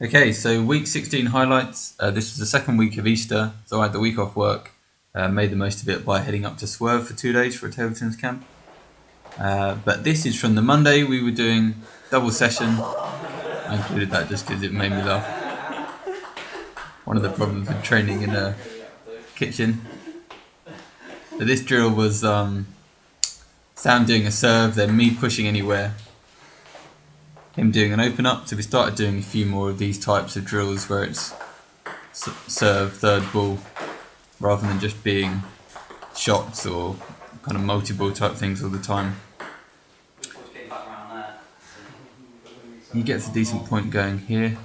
Okay, so week 16 highlights. This was the second week of Easter, so I had the week off work. Made the most of it by heading up to Swerve for 2 days for a table tennis camp. But this is from the Monday. We were doing double session. I included that just because it made me laugh. One of the problems with training in a kitchen. So this drill was Sam doing a serve, then me pushing anywhere, him doing an open up. So we started doing a few more of these types of drills where it's serve, third ball, rather than just being shots or kind of multi-ball type things all the time. He gets a decent point going here.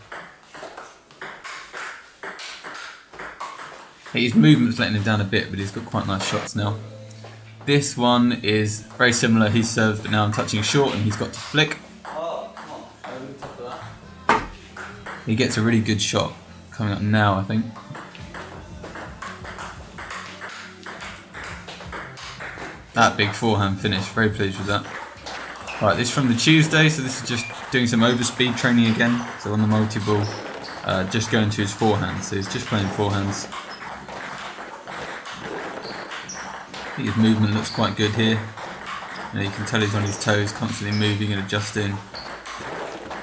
His movement's letting him down a bit, but he's got quite nice shots now. This one is very similar, he serves, but now I'm touching short and he's got to flick. He gets a really good shot coming up now, I think. That big forehand finish, very pleased with that. Right, this is from the Tuesday, so this is just doing some overspeed training again. So on the multi-ball, just going to his forehand, so he's just playing forehands. I think his movement looks quite good here. You can tell he's on his toes, constantly moving and adjusting.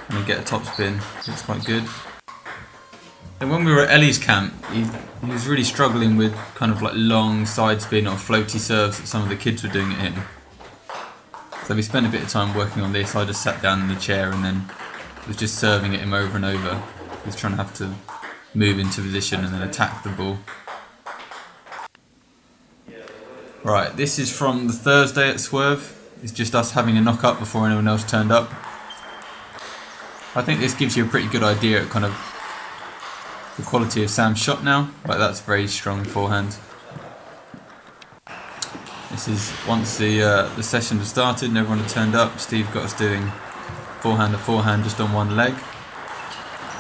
And get a top spin, looks quite good. And when we were at Ellie's camp, he was really struggling with kind of like long side spin or floaty serves that some of the kids were doing at him. So we spent a bit of time working on this. I just sat down in the chair and then was just serving at him over and over. He was trying to have to move into position and then attack the ball. Right, this is from the Thursday at Swerve. It's just us having a knock up before anyone else turned up. I think this gives you a pretty good idea of kind of the quality of Sam's shot now. Like, that's very strong forehand. This is once the session had started and everyone had turned up. Steve got us doing forehand to forehand just on one leg,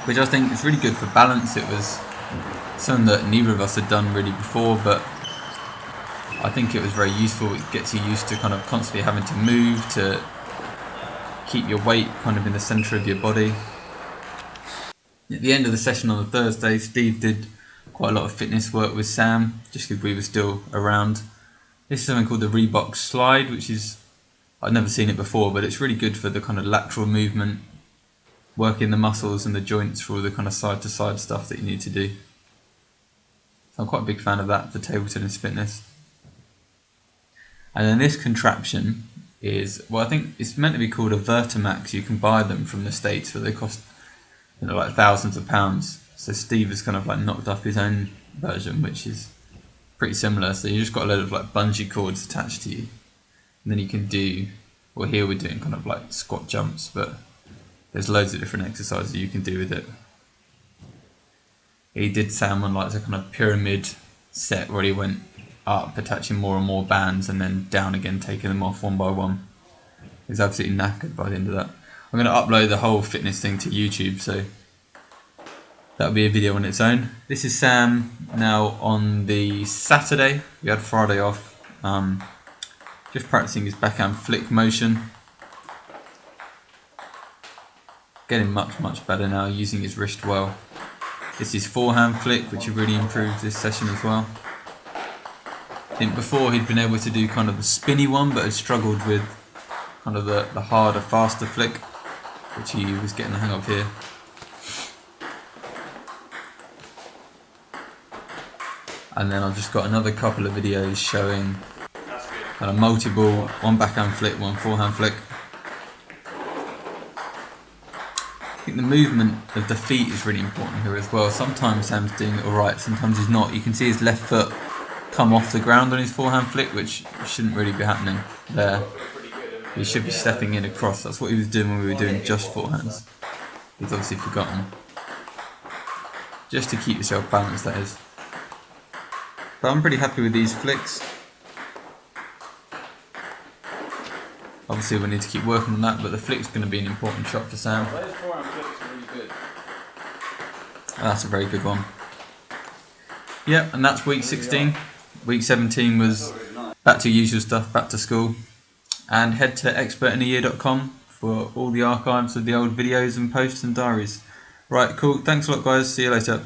which I think is really good for balance. It was something that neither of us had done really before, but I think it was very useful. It gets you used to kind of constantly having to move to keep your weight kind of in the centre of your body. At the end of the session on the Thursday, Steve did quite a lot of fitness work with Sam, just because we were still around. This is something called the Reebok slide, which is, I've never seen it before, but it's really good for the kind of lateral movement, working the muscles and the joints for all the kind of side to side stuff that you need to do. So I'm quite a big fan of that for table tennis fitness. And then this contraption is, well, I think it's meant to be called a Vertimax. You can buy them from the States, but they cost, like thousands of pounds. So Steve has kind of like knocked up his own version, which is pretty similar. So you just got a load of like bungee cords attached to you, and then you can do, well, here we're doing kind of like squat jumps, but there's loads of different exercises you can do with it. He did Sam on like a kind of pyramid set where he went up, attaching more and more bands, and then down again, taking them off one by one. He's absolutely knackered by the end of that. I'm going to upload the whole fitness thing to YouTube, so that'll be a video on its own. This is Sam now on the Saturday. We had Friday off. Just practicing his backhand flick motion. Getting much better now, using his wrist well. This is forehand flick, which he really improved this session as well. I think before he'd been able to do kind of the spinny one, but had struggled with kind of the harder, faster flick, which he was getting the hang of here. And then I've just got another couple of videos showing kind of multi-ball, one backhand flick, one forehand flick. I think the movement of the feet is really important here as well. Sometimes Sam's doing it alright, sometimes he's not. You can see his left foot come off the ground on his forehand flick, which shouldn't really be happening there. He should be stepping in across. That's what he was doing when we were doing just forehands. He's obviously forgotten. Just to keep yourself balanced, that is. But I'm pretty happy with these flicks. Obviously we need to keep working on that, but the flick's going to be an important shot for Sam. That's a very good one. Yep, and that's week 16. Week 17 was back to usual stuff, back to school. And head to expertineyear.com for all the archives of the old videos and posts and diaries. Right, cool. Thanks a lot, guys. See you later.